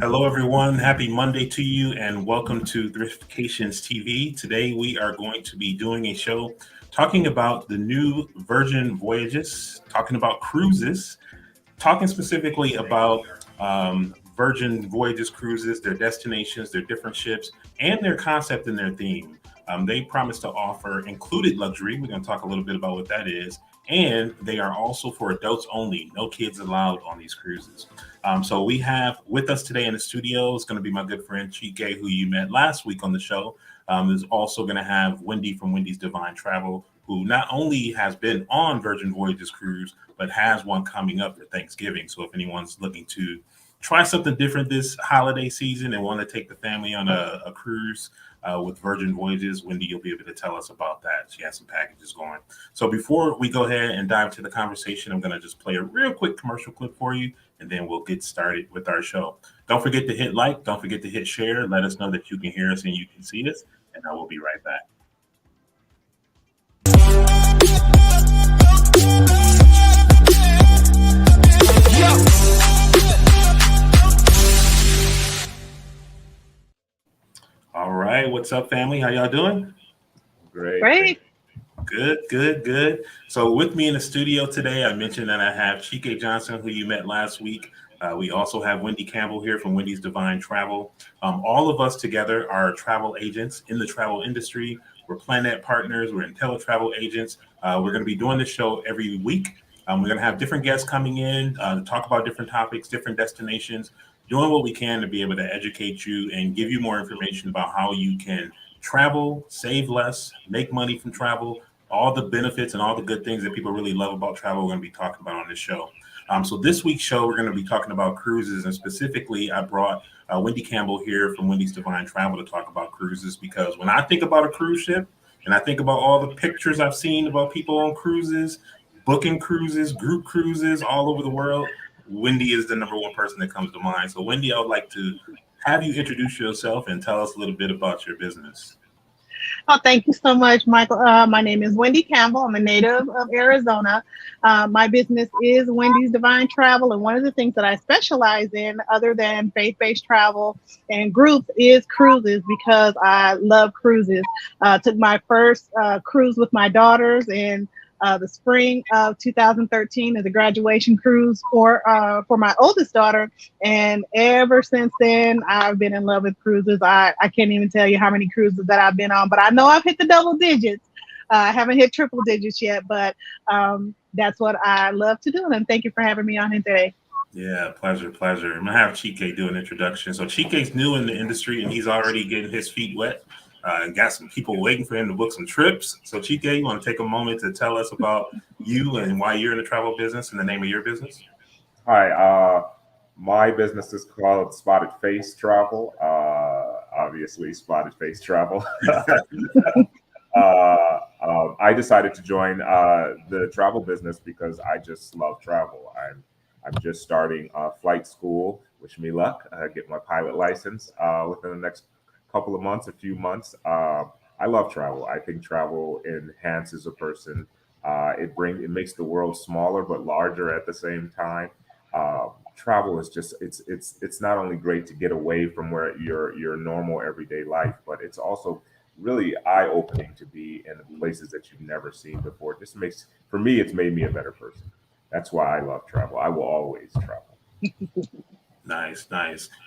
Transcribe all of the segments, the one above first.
Hello, everyone. Happy Monday to you, and welcome to Thriftications TV. Today, we are going to be doing a show talking about the new Virgin Voyages, talking about cruises, talking specifically about Virgin Voyages cruises, their destinations, their different ships, and their concept and their theme. They promise to offer included luxury. We're going to talk a little bit about what that is. And they are also for adults only, no kids allowed on these cruises. So we have with us today in the studio is going to be my good friend Chike, who you met last week on the show. Is also going to have Wendy from Wendy's Divine Travel, who not only has been on Virgin Voyages cruise, but has one coming up for Thanksgiving. So if anyone's looking to try something different this holiday season and want to take the family on a cruise with Virgin Voyages, Wendy, you'll be able to tell us about that. She has some packages going. So before we go ahead and dive into the conversation, I'm going to just play a real quick commercial clip for you, and then we'll get started with our show. Don't forget to hit like. Don't forget to hit share. Let us know that you can hear us and you can see us, and I will be right back. All right, what's up, family? How y'all doing? Great. Good. So with me in the studio today, I mentioned that I have Chike Johnson, who you met last week. We also have Wendy Campbell here from Wendy's Divine Travel. All of us together are travel agents in the travel industry. We're Planet Partners. We're IntelliTravel agents. We're going to be doing this show every week. We're going to have different guests coming in to talk about different topics, different destinations, doing what we can to be able to educate you and give you more information about how you can travel, save less, make money from travel, all the benefits and all the good things that people really love about travel. We're going to be talking about on this show. So this week's show, we're going to be talking about cruises, and specifically, I brought Wendy Campbell here from Wendy's Divine Travel to talk about cruises, because when I think about a cruise ship and I think about all the pictures I've seen about people on cruises, booking cruises, group cruises all over the world, Wendy is the number one person that comes to mind. So Wendy, I would like to have you introduce yourself and tell us a little bit about your business. Oh, thank you so much, Michael. My name is Wendy Campbell. I'm a native of Arizona. My business is Wendy's Divine Travel, and one of the things that I specialize in, other than faith-based travel and groups, is cruises, because I love cruises. Took my first cruise with my daughters in the spring of 2013 as a graduation cruise for my oldest daughter, and ever since then I've been in love with cruises. I can't even tell you how many cruises that I've been on, but I know I've hit the double digits. I haven't hit triple digits yet, but that's what I love to do, and thank you for having me on here today. Yeah, pleasure. I'm gonna have Chike do an introduction. So Chike's new in the industry and he's already getting his feet wet. And got some people waiting for him to book some trips. So Chike, you want to take a moment to tell us about you and why you're in the travel business and the name of your business? Hi, my business is called Spotted Face Travel. Obviously, Spotted Face Travel. I decided to join the travel business because I just love travel. I'm just starting flight school. Wish me luck. Get my pilot license within the next couple of months, a few months. I love travel. I think travel enhances a person. It makes the world smaller but larger at the same time. Travel is just it's not only great to get away from where your normal everyday life, but it's also really eye opening to be in places that you've never seen before. It just makes for me it's made me a better person. That's why I love travel. I will always travel. Nice.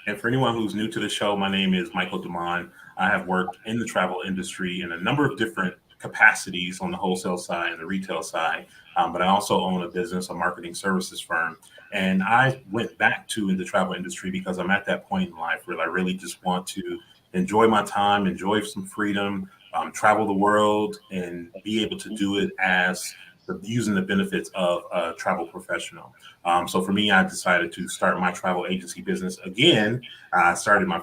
And for anyone who's new to the show, my name is Michael Damon. I have worked in the travel industry in a number of different capacities on the wholesale side and the retail side, but I also own a business, a marketing services firm. And I went back to the travel industry because I'm at that point in life where I really just want to enjoy my time, enjoy some freedom, travel the world, and be able to do it as using the benefits of a travel professional. So for me, I decided to start my travel agency business again. I started my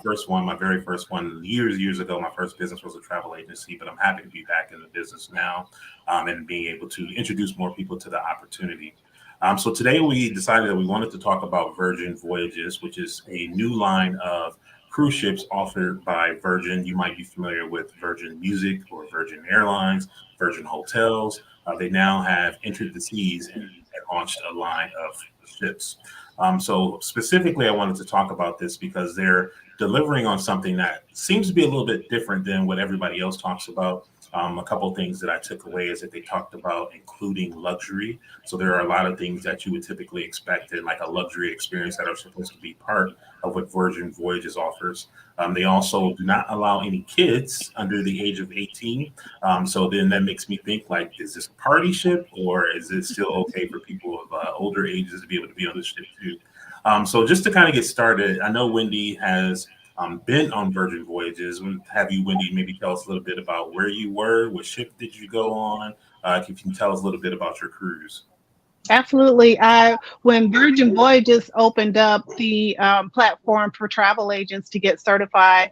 very first one years ago. My first business was a travel agency, but I'm happy to be back in the business now and being able to introduce more people to the opportunity. So today we decided that we wanted to talk about Virgin Voyages, which is a new line of cruise ships offered by Virgin. You might be familiar with Virgin Music or Virgin Airlines, Virgin Hotels. They now have entered the seas and launched a line of ships. So specifically, I wanted to talk about this because they're delivering on something that seems to be a little bit different than what everybody else talks about. A couple of things that I took away is that they talked about including luxury. So there are a lot of things that you would typically expect in like a luxury experience that are supposed to be part of what Virgin Voyages offers. They also do not allow any kids under the age of 18. So then that makes me think, like, is this a party ship or is it still okay for people of older ages to be able to be on the ship too? So just to kind of get started, I know Wendy has been on Virgin Voyages. Have you, Wendy, maybe tell us a little bit about where you were, what ship did you go on? If you can tell us a little bit about your cruise. Absolutely. When Virgin Voyages opened up the platform for travel agents to get certified,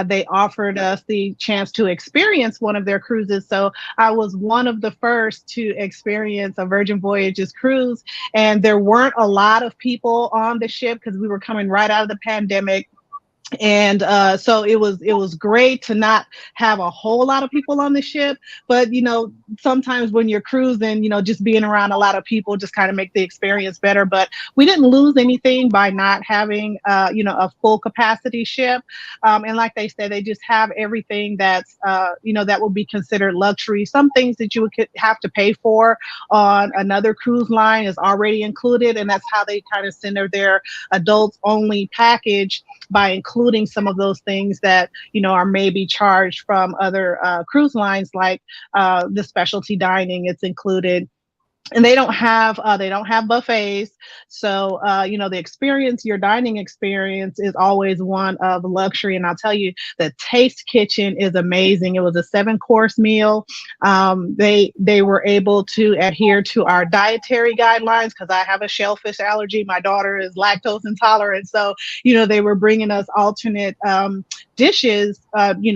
they offered us the chance to experience one of their cruises. So I was one of the first to experience a Virgin Voyages cruise, and there weren't a lot of people on the ship because we were coming right out of the pandemic. And so it was great to not have a whole lot of people on the ship, but sometimes when you're cruising, just being around a lot of people just kind of make the experience better. But we didn't lose anything by not having a full capacity ship. And like they said, they just have everything that's that would be considered luxury. Some things that you would have to pay for on another cruise line is already included, and that's how they kind of center their adults only package by including some of those things that are maybe charged from other cruise lines, like the specialty dining. It's included. And they don't have buffets. So your dining experience is always one of luxury. And I'll tell you, the Taste Kitchen is amazing. It was a 7-course meal. They were able to adhere to our dietary guidelines because I have a shellfish allergy. My daughter is lactose intolerant. So they were bringing us alternate dishes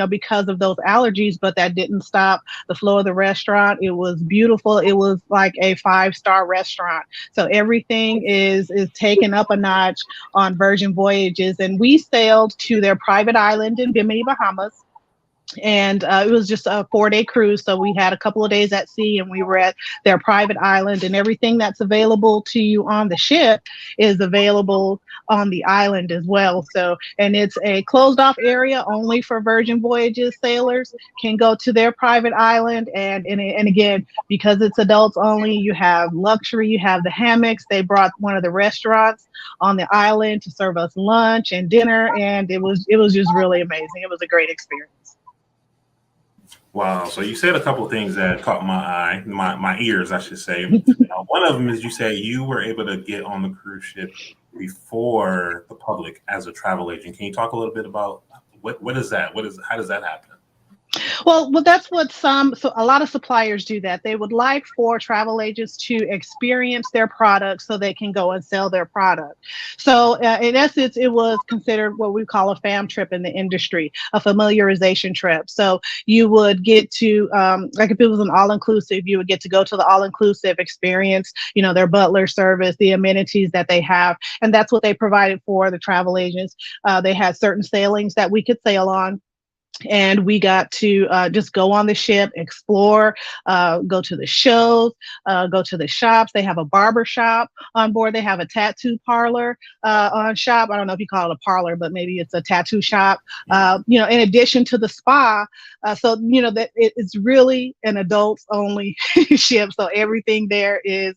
because of those allergies, but that didn't stop the flow of the restaurant. It was beautiful. It was like a 5-star restaurant. So everything is taken up a notch on Virgin Voyages. And we sailed to their private island in Bimini, Bahamas. And it was just a 4-day cruise. So we had a couple of days at sea and we were at their private island, and everything that's available to you on the ship is available on the island as well. So, and it's a closed off area only for Virgin Voyages sailors can go to their private island. And again, because it's adults only, you have luxury, you have the hammocks. They brought one of the restaurants on the island to serve us lunch and dinner. And it was just really amazing. It was a great experience. Wow. So you said a couple of things that caught my ears, I should say. One of them is you say you were able to get on the cruise ship before the public as a travel agent. Can you talk a little bit about what is that? How does that happen? Well, that's what a lot of suppliers do that. They would like for travel agents to experience their product so they can go and sell their product. So in essence, it was considered what we call a fam trip in the industry, a familiarization trip. So you would get to, like if it was an all-inclusive, you would get to go to the all-inclusive experience, their butler service, the amenities that they have. And that's what they provided for the travel agents. They had certain sailings that we could sail on. And we got to just go on the ship, explore, go to the shows, go to the shops. They have a barber shop on board. They have a tattoo parlor on shop. I don't know if you call it a parlor, but maybe it's a tattoo shop. In addition to the spa. That it's really an adults only ship. So everything there is,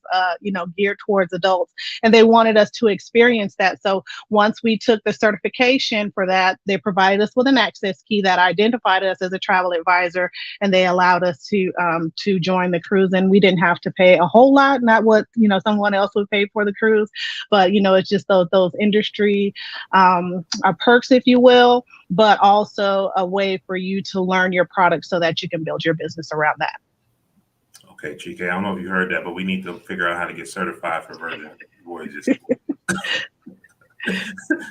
geared towards adults. And they wanted us to experience that. So once we took the certification for that, they provided us with an access key that identified us as a travel advisor, and they allowed us to join the cruise. And we didn't have to pay a whole lot, not what someone else would pay for the cruise, but it's just those industry perks, if you will, but also a way for you to learn your product so that you can build your business around that. Okay, Chike, I don't know if you heard that, but we need to figure out how to get certified for Virgin Voyages.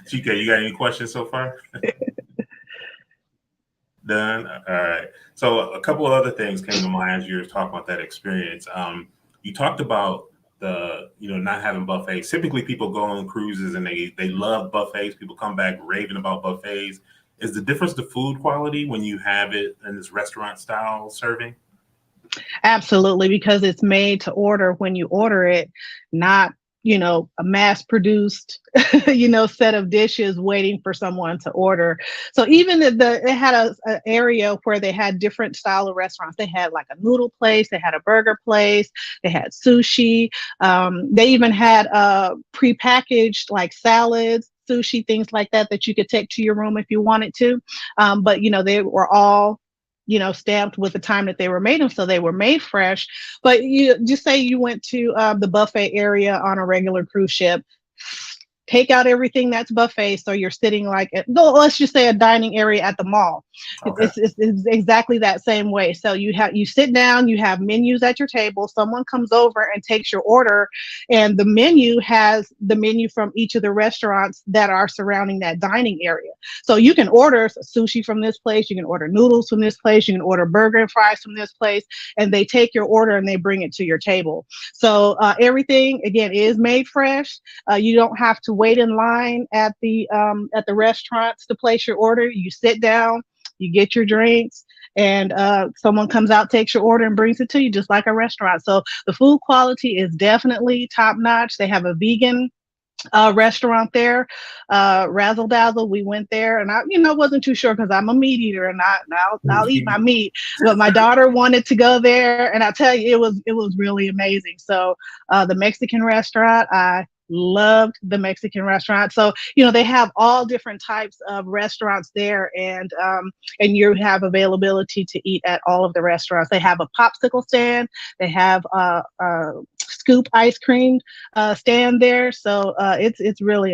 Chike, you got any questions so far? Done. All right. So a couple of other things came to mind as you were talking about that experience. You talked about the not having buffets. Typically, people go on cruises and they love buffets. People come back raving about buffets. Is the difference the food quality when you have it in this restaurant style serving? Absolutely, because it's made to order when you order it, not, a mass produced, set of dishes waiting for someone to order. So even it had a area where they had different style of restaurants. They had like a noodle place, they had a burger place, they had sushi. They even had prepackaged like salads, sushi, things like that you could take to your room if you wanted to. But they were all stamped with the time that they were made, and so they were made fresh. But you just say you went to the buffet area on a regular cruise ship, take out everything that's buffet, so you're sitting like no, let's just say a dining area at the mall. Okay. It's exactly that same way. So you sit down, you have menus at your table, someone comes over and takes your order, and the menu has the menu from each of the restaurants that are surrounding that dining area. So you can order sushi from this place, you can order noodles from this place, you can order burger and fries from this place, and they take your order and they bring it to your table. So everything again is made fresh. You don't have to wait in line at the restaurants to place your order. You sit down, you get your drinks, and someone comes out, takes your order, and brings it to you just like a restaurant. So the food quality is definitely top notch. They have a vegan restaurant there, Razzle Dazzle. We went there, and I, wasn't too sure because I'm a meat eater, and I'll eat my meat. But my daughter wanted to go there, and I tell you, it was really amazing. So the Mexican restaurant, I loved the Mexican restaurant. So they have all different types of restaurants there, and you have availability to eat at all of the restaurants. They have a popsicle stand. They have scoop ice cream stand there. So it's really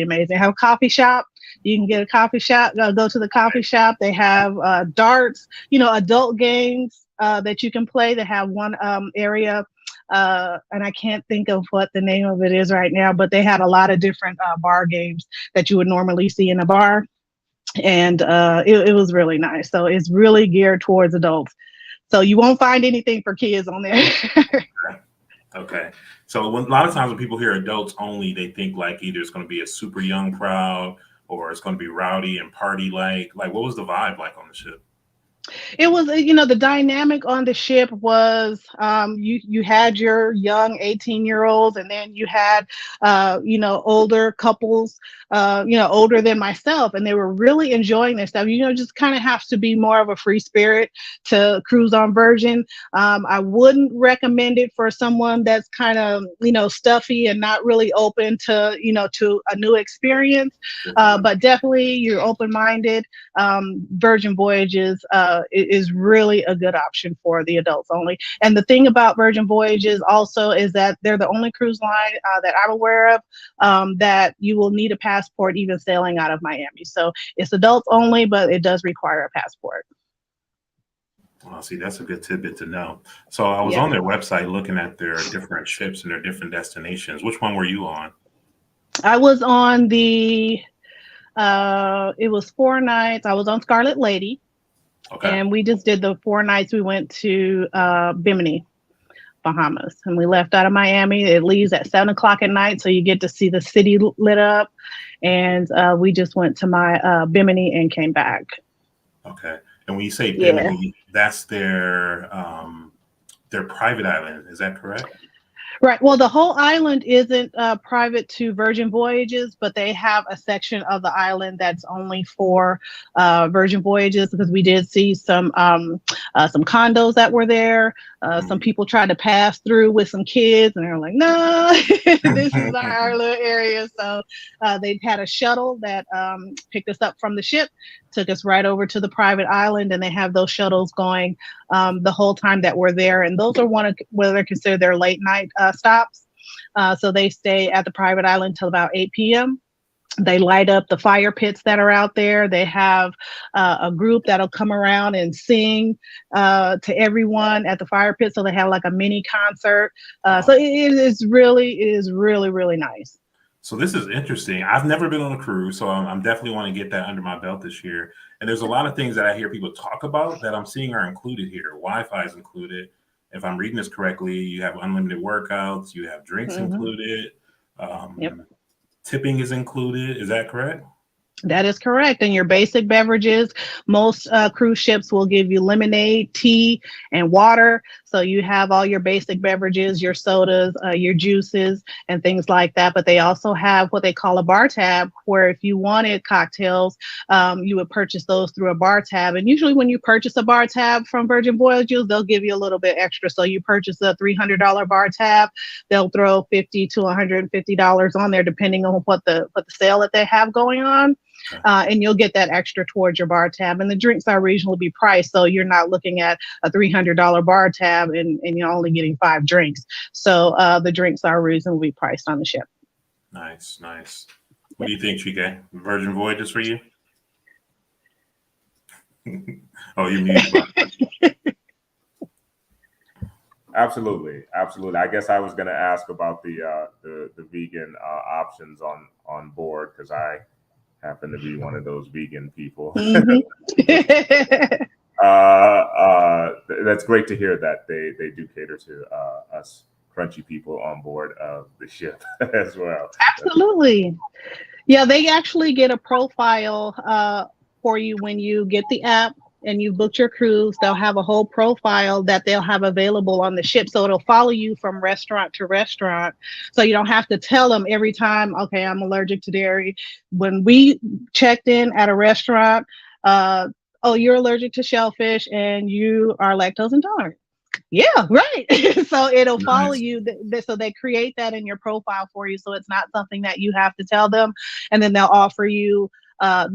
amazing. Have a coffee shop. You can get a coffee shop. Go to the coffee shop. They have darts. Adult games that you can play. They have one area. And I can't think of what the name of it is right now, but they had a lot of different bar games that you would normally see in a bar. And it was really nice. So it's really geared towards adults. So you won't find anything for kids on there. Okay. So a lot of times when people hear adults only, they think like either it's going to be a super young crowd or it's going to be rowdy and party like. Like, what was the vibe like on the ship? It was, the dynamic on the ship was you had your young 18-year-olds, and then you had older couples, older than myself, and they were really enjoying this stuff. Just kind of have to be more of a free spirit to cruise on Virgin. I wouldn't recommend it for someone that's kind of stuffy and not really open to to a new experience. But definitely, you're open-minded. Virgin Voyages is really a good option for the adults only. And the thing about Virgin Voyages also is that they're the only cruise line that I'm aware of that you will need a passport even sailing out of Miami. So it's adults only, but it does require a passport. Well, see, that's a good tidbit to know. So I was on their website looking at their different ships and their different destinations. Which one were you on? I was on it was 4 nights. I was on Scarlet Lady. Okay. And we just did the 4 nights. We went to Bimini, Bahamas, and we left out of Miami. It leaves at 7 o'clock at night, so you get to see the city lit up. And we just went to my Bimini and came back. Okay. And when you say Bimini, that's their private island. Is that correct? Right. Well, the whole island isn't private to Virgin Voyages, but they have a section of the island that's only for Virgin Voyages, because we did see some condos that were there. Some people tried to pass through with some kids, and they were like, "No, this is our little area." So they had a shuttle that picked us up from the ship, took us right over to the private island, and they have those shuttles going the whole time that we're there. And those are what they're considered their late night stops. So they stay at the private island till about 8 p.m. They light up the fire pits that are out there. They have a group that'll come around and sing to everyone at the fire pit. So they have like a mini concert. So it is really, really nice. So this is interesting. I've never been on a cruise, so I'm definitely want to get that under my belt this year. And there's a lot of things that I hear people talk about that I'm seeing are included here. Wi-Fi is included. If I'm reading this correctly, you have unlimited workouts. You have drinks included. Tipping is included. Is that correct? That is correct. And your basic beverages, most cruise ships will give you lemonade, tea, and water. So you have all your basic beverages, your sodas, your juices, and things like that. But they also have what they call a bar tab, where if you wanted cocktails, you would purchase those through a bar tab. And usually when you purchase a bar tab from Virgin Voyages, they'll give you a little bit extra. So you purchase a $300 bar tab, they'll throw $50 to $150 on there, depending on what the sale that they have going on. And you'll get that extra towards your bar tab. And the drinks are reasonably priced. So you're not looking at a $300 bar tab and you're only getting 5 drinks. So the drinks are reasonably priced on the ship. Nice, nice. What do you think, Chike? Virgin Voyages for you? Oh, you muted. Absolutely, absolutely. I guess I was going to ask about the vegan options on board, because I happen to be one of those vegan people. Mm-hmm. That's great to hear that they do cater to us crunchy people on board of the ship as well. Absolutely. Yeah, they actually get a profile for you when you get the app and you booked your cruise. They'll have a whole profile that they'll have available on the ship. So it'll follow you from restaurant to restaurant. So you don't have to tell them every time, okay, I'm allergic to dairy. When we checked in at a restaurant, oh, you're allergic to shellfish and you are lactose intolerant. Yeah, right. So it'll follow you. So they create that in your profile for you. So it's not something that you have to tell them. And then they'll offer you, a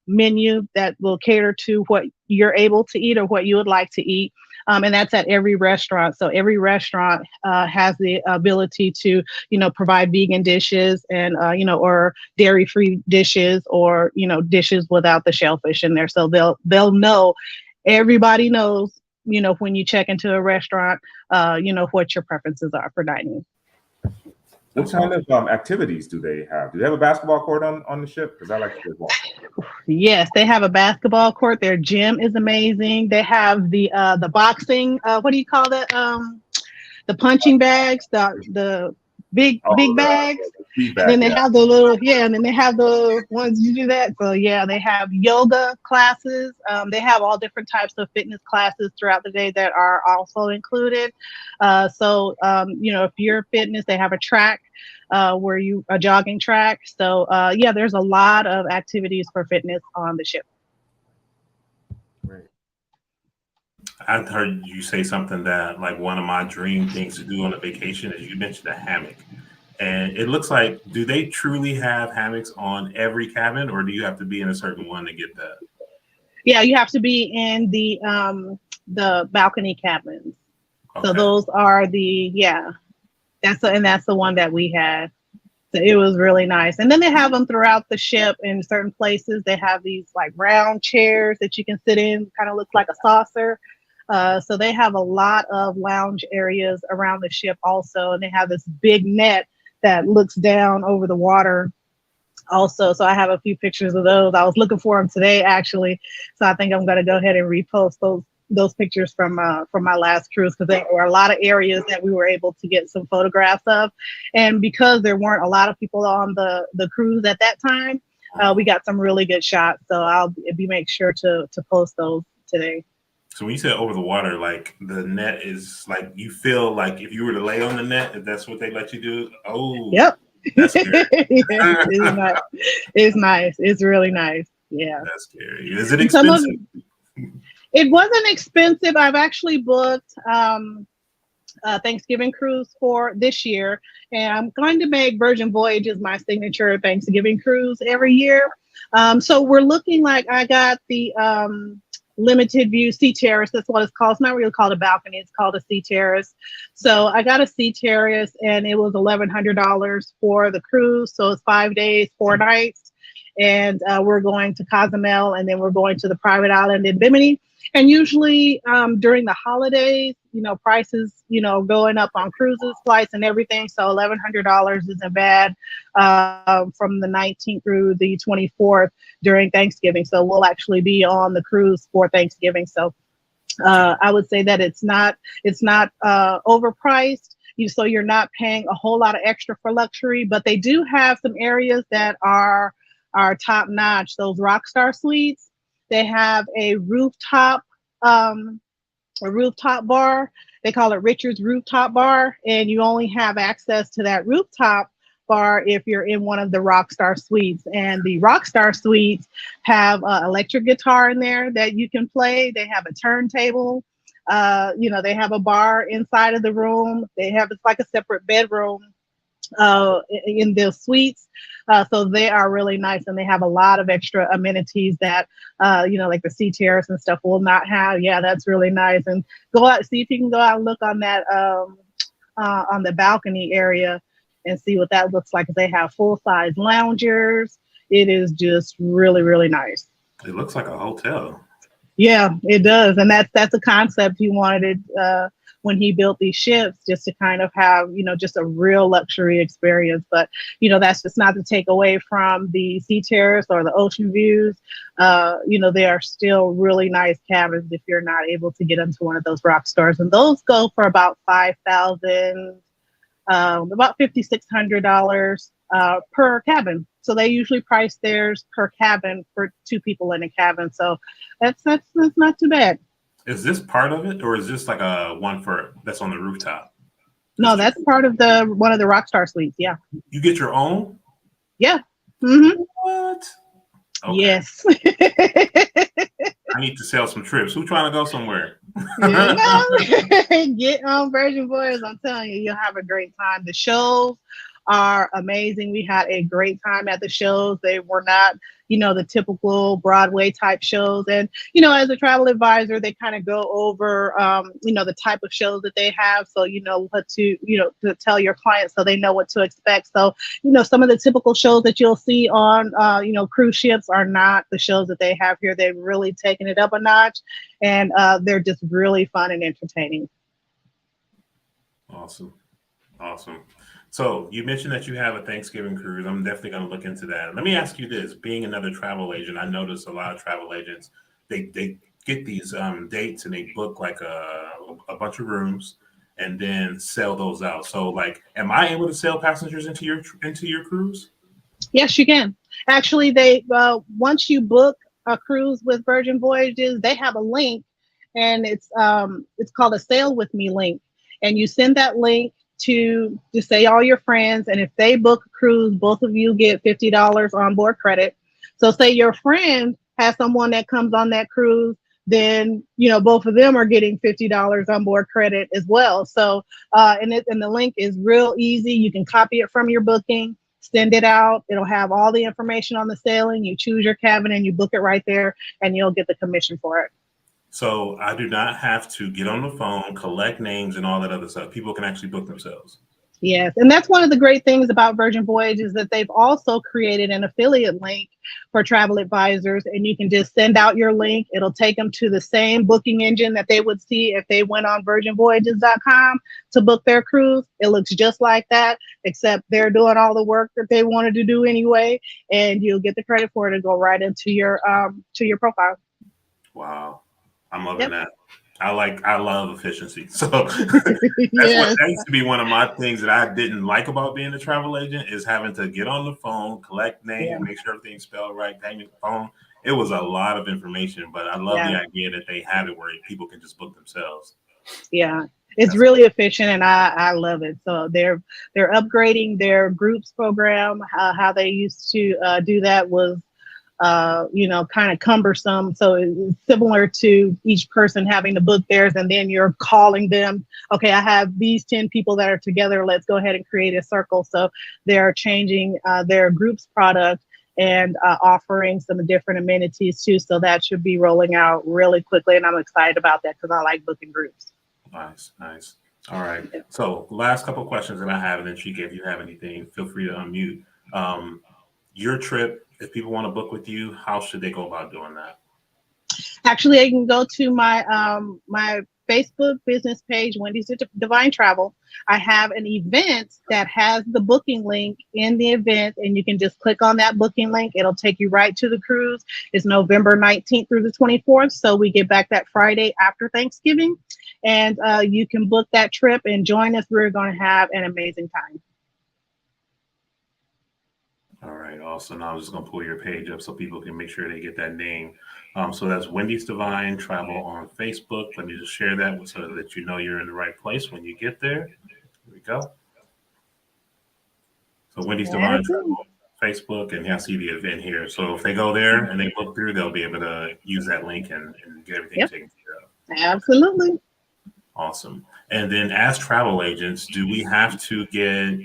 menu that will cater to what you're able to eat or what you would like to eat. And that's at every restaurant. So every restaurant has the ability to, provide vegan dishes and, or dairy-free dishes or, dishes without the shellfish in there. So they'll know, everybody knows, when you check into a restaurant, what your preferences are for dining. What kind of activities do they have? Do they have a basketball court on the ship? Because I like to play ball. Yes, they have a basketball court. Their gym is amazing. They have the boxing. What do you call that? The punching bags. The big bags. And then they have the little and then they have the ones you do that. So yeah, they have yoga classes. They have all different types of fitness classes throughout the day that are also included. If you're fitness, they have a track a jogging track. So there's a lot of activities for fitness on the ship. Right. I've heard you say something that like one of my dream things to do on a vacation is you mentioned a hammock. And it looks like, do they truly have hammocks on every cabin, or do you have to be in a certain one to get that? Yeah, you have to be in the balcony cabins. Okay. So those are that's the one that we had. So it was really nice. And then they have them throughout the ship in certain places. They have these like round chairs that you can sit in, kind of looks like a saucer. So they have a lot of lounge areas around the ship also. And they have this big net that looks down over the water also. So I have a few pictures of those. I was looking for them today, actually. So I think I'm going to go ahead and repost those pictures from my last cruise, because there were a lot of areas that we were able to get some photographs of. And because there weren't a lot of people on the cruise at that time, we got some really good shots. So I'll make sure to post those today. So when you said over the water, like the net is like, you feel like if you were to lay on the net, if that's what they let you do. Oh, yep. That's scary. It's nice. It's really nice. Yeah. That's scary. Is it expensive? It wasn't expensive. I've actually booked Thanksgiving cruise for this year, and I'm going to make Virgin Voyages my signature Thanksgiving cruise every year. So we're looking like, I got the limited view sea terrace. That's what it's called. It's not really called a balcony. It's called a sea terrace. So I got a sea terrace, and it was $1,100 for the cruise. So it's 5 days, 4 nights. And we're going to Cozumel, and then we're going to the private island in Bimini. And usually during the holidays, prices, going up on cruises, flights, and everything. So $1,100 isn't bad from the 19th through the 24th during Thanksgiving. So we'll actually be on the cruise for Thanksgiving. So I would say that it's not overpriced. So you're not paying a whole lot of extra for luxury, but they do have some areas that are are top notch. Those Rockstar Suites, they have a rooftop bar. They call it Richard's Rooftop Bar, and you only have access to that rooftop bar if you're in one of the Rockstar Suites. And the Rockstar Suites have electric guitar in there that you can play. They have a turntable. They have a bar inside of the room. It's like a separate bedroom in the suites. So they are really nice, and they have a lot of extra amenities that, like the sea terrace and stuff will not have. Yeah, that's really nice. And go out, see if you can go out and look on that, on the balcony area and see what that looks like. They have full-size loungers. It is just really, really nice. It looks like a hotel. Yeah, it does. And that's a concept he wanted when he built these ships, just to kind of have, just a real luxury experience. But, that's just not to take away from the sea terrace or the ocean views. They are still really nice cabins if you're not able to get into one of those rock stars. And those go for about $5,000, about $5,600 per cabin. So they usually price theirs per cabin for 2 people in a cabin. So that's not too bad. Is this part of it, or is this like a one that's on the rooftop? No, that's part of one of the Rockstar Suites. Yeah. You get your own? Yeah. Mm-hmm. What? Okay. Yes. I need to sell some trips. Who's trying to go somewhere? Get on Virgin Voyages. I'm telling you, you'll have a great time. The shows are amazing. We had a great time at the shows. They were not, the typical Broadway type shows. And, as a travel advisor, they kind of go over, the type of shows that they have. So, what to tell your clients so they know what to expect. So, some of the typical shows that you'll see on, cruise ships are not the shows that they have here. They've really taken it up a notch, and they're just really fun and entertaining. Awesome. So you mentioned that you have a Thanksgiving cruise. I'm definitely going to look into that. Let me ask you this: being another travel agent, I notice a lot of travel agents, they get these dates and they book like a bunch of rooms and then sell those out. So, like, am I able to sell passengers into your cruise? Yes, you can. Actually, they once you book a cruise with Virgin Voyages, they have a link, and it's called a Sail With Me link, and you send that link to say all your friends, and if they book a cruise, both of you get $50 on board credit. So say your friend has someone that comes on that cruise, then both of them are getting $50 on board credit as well. So and the link is real easy. You can copy it from your booking, send it out. It'll have all the information on the sailing. You choose your cabin and you book it right there, and you'll get the commission for it. So I do not have to get on the phone, collect names and all that other stuff. People can actually book themselves. Yes. And that's one of the great things about Virgin Voyages, that they've also created an affiliate link for travel advisors, and you can just send out your link. It'll take them to the same booking engine that they would see if they went on virginvoyages.com to book their cruise. It looks just like that, except they're doing all the work that they wanted to do anyway, and you'll get the credit for it and go right into your profile. Wow. I'm loving that. I love efficiency. So that's Yes. that used to be one of my things that I didn't like about being a travel agent, is having to get on the phone, collect names, make sure everything's spelled right, hang the phone. It was a lot of information, but I love the idea that they have it where people can just book themselves. Yeah. It's really efficient, and I love it. So they're upgrading their groups program. How they used to do that was kind of cumbersome. So it's similar to each person having to book theirs, and then you're calling them. Okay, I have these 10 people that are together. Let's go ahead and create a circle. So they're changing their groups product and offering some different amenities too. So that should be rolling out really quickly, and I'm excited about that because I like booking groups. Nice. All right. So last couple of questions that I have, and then Chika, if you have anything, feel free to unmute. Your trip, if people want to book with you, how should they go about doing that? Actually, I can go to my my Facebook business page, Wendy's Divine Travel. I have an event that has the booking link in the event, and you can just click on that booking link. It'll take you right to the cruise. It's November 19th through the 24th. So we get back that Friday after Thanksgiving, and you can book that trip and join us. We're going to have an amazing time. All right, awesome. Now I'm just gonna pull your page up so people can make sure they get that name. So that's Wendy's Divine Travel on Facebook. Let me just share that so that you know you're in the right place when you get there. Here we go. So Wendy's Divine That's it. Travel on Facebook, and you'll see the event here. So if they go there and they look through, they'll be able to use that link and get everything Yep, taken care of. absolutely. Awesome. And then as travel agents, do we have to get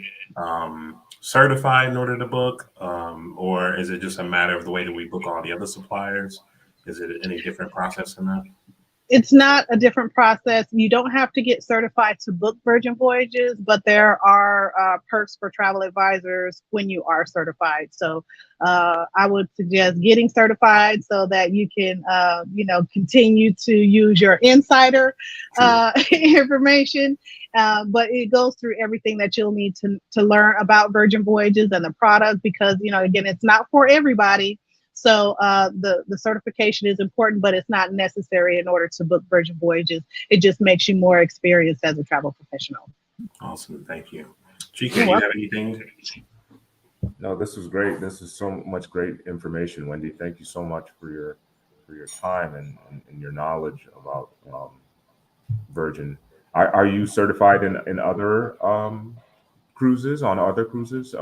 certified in order to book? Or is it just a matter of the way that we book all the other suppliers? Is it any different process than that? It's not a different process. You don't have to get certified to book Virgin Voyages, but there are perks for travel advisors when you are certified. So I would suggest getting certified so that you can, continue to use your insider True. information. But it goes through everything that you'll need to learn about Virgin Voyages and the product because, again, it's not for everybody. So the certification is important, but it's not necessary in order to book Virgin Voyages. It just makes you more experienced as a travel professional. Awesome. Thank you. Chika, You're you welcome. have anything? No, this was great. This is so much great information, Wendy. Thank you so much for your time and your knowledge about Virgin. Are you certified in other cruises on other cruises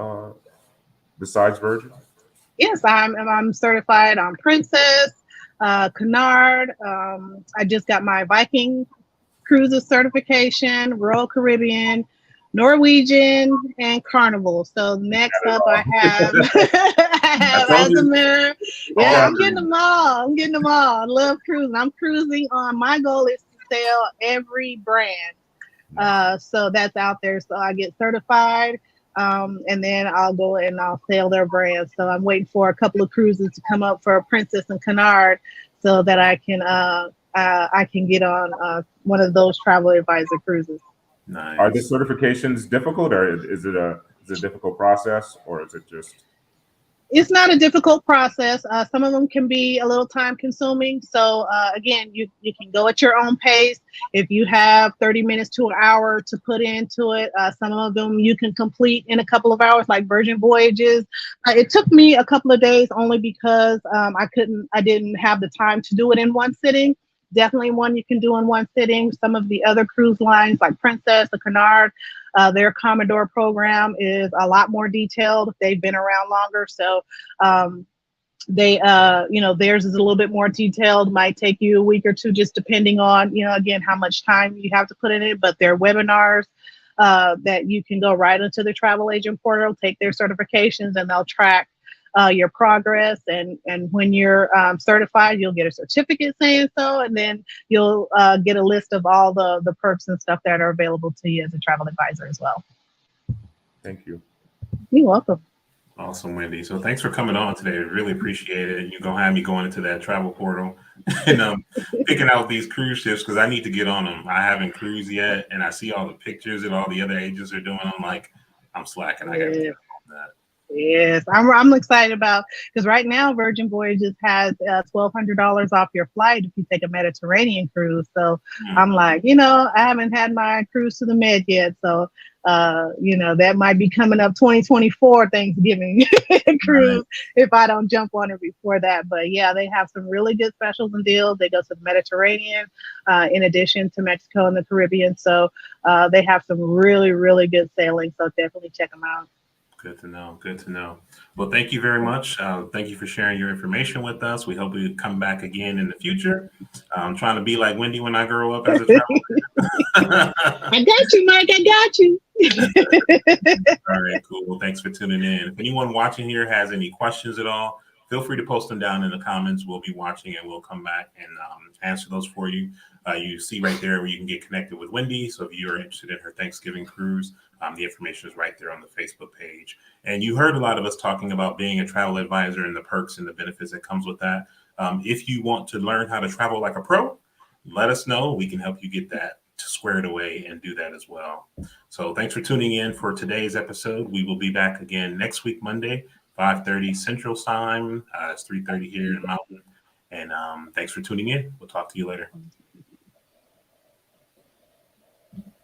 besides Virgin? Yes, I'm certified on Princess, Canard. I just got my Viking Cruises certification, Royal Caribbean, Norwegian, and Carnival. So next Got it up, I all. have I I have told you. Azamara. Yeah, All I'm getting them all. I'm getting them all. I love cruising. I'm cruising on. My goal is to sell every brand. So that's out there. So I get certified, and then I'll go and I'll sell their brands. So I'm waiting for a couple of cruises to come up for Princess and Canard, so that I can get on one of those travel advisor cruises. Are the Nice. certifications difficult, or is it a difficult process, or is it just It's not a difficult process. Some of them can be a little time consuming. So again, you can go at your own pace. If you have 30 minutes to an hour to put into it, some of them you can complete in a couple of hours, like Virgin Voyages. It took me a couple of days only because I didn't have the time to do it in one sitting. Definitely one you can do in one sitting. Some of the other cruise lines like Princess, the Canard, their Commodore program is a lot more detailed. They've been around longer, so um, theirs is a little bit more detailed. Might take you a week or two, just depending on, again, how much time you have to put in it. But their webinars that you can go right into the travel agent portal, take their certifications, and they'll track your progress. And when you're certified, you'll get a certificate saying so, and then you'll get a list of all the perks and stuff that are available to you as a travel advisor as well. thank you? You're welcome. Awesome, Wendy. So thanks for coming on today. Really appreciate it. You're gonna have me going into that travel portal and picking out these cruise ships because I need to get on them. I haven't cruised yet, and I see all the pictures that all the other agents are doing. I'm like, I'm slacking. I gotta get Yeah. on that. Yes, I'm excited about because right now Virgin Voyages has $1,200 off your flight if you take a Mediterranean cruise. So Hmm. I'm like, I haven't had my cruise to the Med yet, so that might be coming up 2024 Thanksgiving Right. cruise if I don't jump on it before that. But yeah, they have some really good specials and deals. They go to the Mediterranean, in addition to Mexico and the Caribbean. So they have some really really good sailing. So definitely check them out. Good to know. Good to know. Well, thank you very much. Thank you for sharing your information with us. We hope you come back again in the future. I'm trying to be like Wendy when I grow up as a traveler. I got you, Mike. I got you. All right, cool. Well, thanks for tuning in. If anyone watching here has any questions at all, feel free to post them down in the comments. We'll be watching and we'll come back and answer those for you. You see right there where you can get connected with Wendy. So if you're interested in her Thanksgiving cruise, the information is right there on the Facebook page. And you heard a lot of us talking about being a travel advisor and the perks and the benefits that comes with that. If you want to learn how to travel like a pro, let us know. We can help you get that squared away and do that as well. So thanks for tuning in for today's episode. We will be back again next week, Monday, 5:30 Central Time. It's 3:30 here in Mountain. And thanks for tuning in. We'll talk to you later.